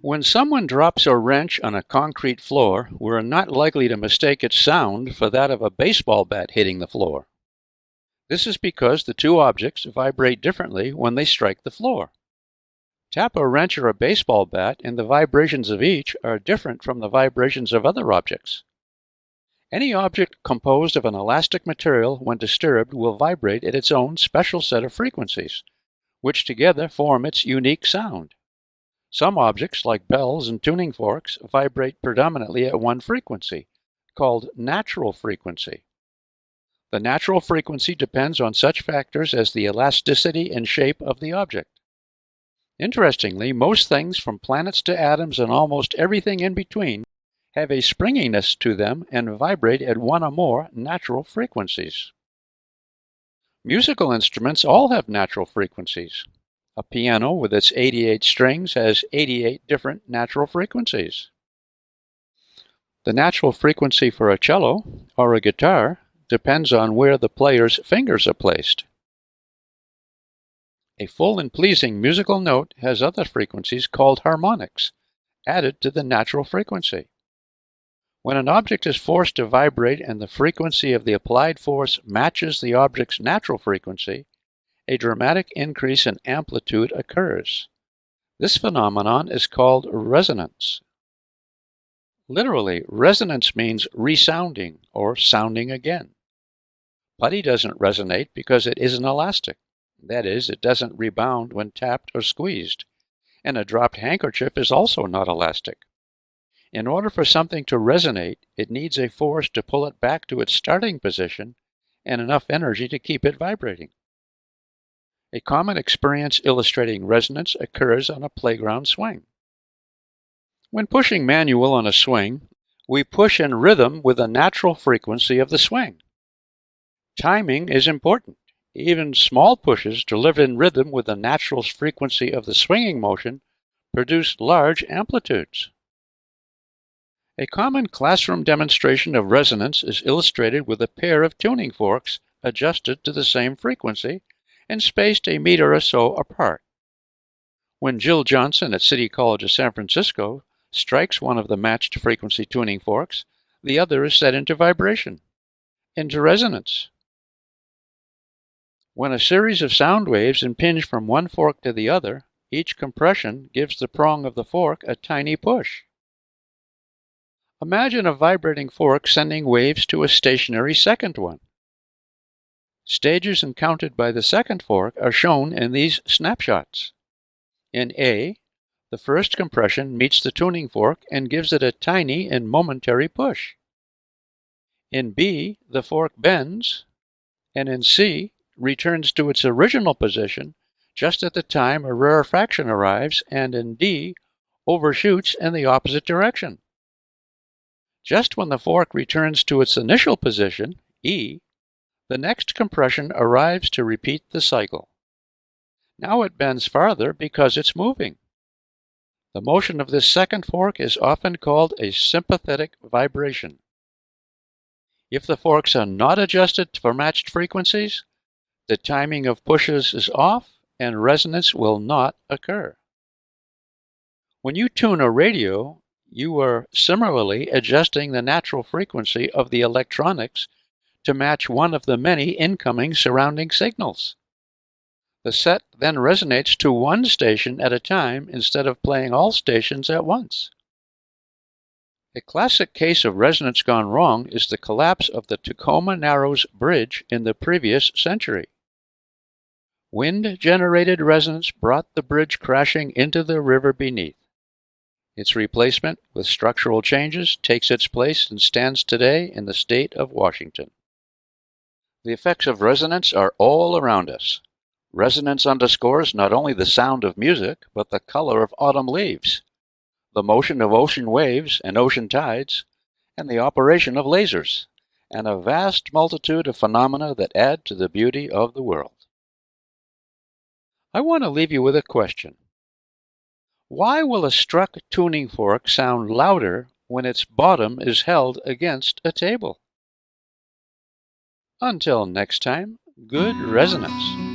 When someone drops a wrench on a concrete floor, we're not likely to mistake its sound for that of a baseball bat hitting the floor. This is because the two objects vibrate differently when they strike the floor. Tap a wrench or a baseball bat, and the vibrations of each are different from the vibrations of other objects. Any object composed of an elastic material, when disturbed, will vibrate at its own special set of frequencies, which together form its unique sound. Some objects, like bells and tuning forks, vibrate predominantly at one frequency, called natural frequency. The natural frequency depends on such factors as the elasticity and shape of the object. Interestingly, most things from planets to atoms and almost everything in between have a springiness to them and vibrate at one or more natural frequencies. Musical instruments all have natural frequencies. A piano with its 88 strings has 88 different natural frequencies. The natural frequency for a cello or a guitar depends on where the player's fingers are placed. A full and pleasing musical note has other frequencies called harmonics, added to the natural frequency. When an object is forced to vibrate and the frequency of the applied force matches the object's natural frequency, a dramatic increase in amplitude occurs. This phenomenon is called resonance. Literally, resonance means resounding or sounding again. Putty doesn't resonate because it isn't elastic. That is, it doesn't rebound when tapped or squeezed. And a dropped handkerchief is also not elastic. In order for something to resonate, it needs a force to pull it back to its starting position and enough energy to keep it vibrating. A common experience illustrating resonance occurs on a playground swing. When pushing manual on a swing, we push in rhythm with the natural frequency of the swing. Timing is important. Even small pushes delivered in rhythm with the natural frequency of the swinging motion produce large amplitudes. A common classroom demonstration of resonance is illustrated with a pair of tuning forks adjusted to the same frequency and spaced a meter or so apart. When Jill Johnson at City College of San Francisco strikes one of the matched frequency tuning forks, the other is set into vibration, into resonance. When a series of sound waves impinge from one fork to the other, each compression gives the prong of the fork a tiny push. Imagine a vibrating fork sending waves to a stationary second one. Stages encountered by the second fork are shown in these snapshots. In A, the first compression meets the tuning fork and gives it a tiny and momentary push. In B, the fork bends, and in C, returns to its original position just at the time a rarefaction arrives, and in D, overshoots in the opposite direction. Just when the fork returns to its initial position, E, the next compression arrives to repeat the cycle. Now it bends farther because it's moving. The motion of this second fork is often called a sympathetic vibration. If the forks are not adjusted for matched frequencies, the timing of pushes is off and resonance will not occur. When you tune a radio, you are similarly adjusting the natural frequency of the electronics to match one of the many incoming surrounding signals. The set then resonates to one station at a time instead of playing all stations at once. A classic case of resonance gone wrong is the collapse of the Tacoma Narrows Bridge in the previous century. Wind-generated resonance brought the bridge crashing into the river beneath. Its replacement, with structural changes, takes its place and stands today in the state of Washington. The effects of resonance are all around us. Resonance underscores not only the sound of music, but the color of autumn leaves, the motion of ocean waves and ocean tides, and the operation of lasers, and a vast multitude of phenomena that add to the beauty of the world. I want to leave you with a question. Why will a struck tuning fork sound louder when its bottom is held against a table? Until next time, good resonance.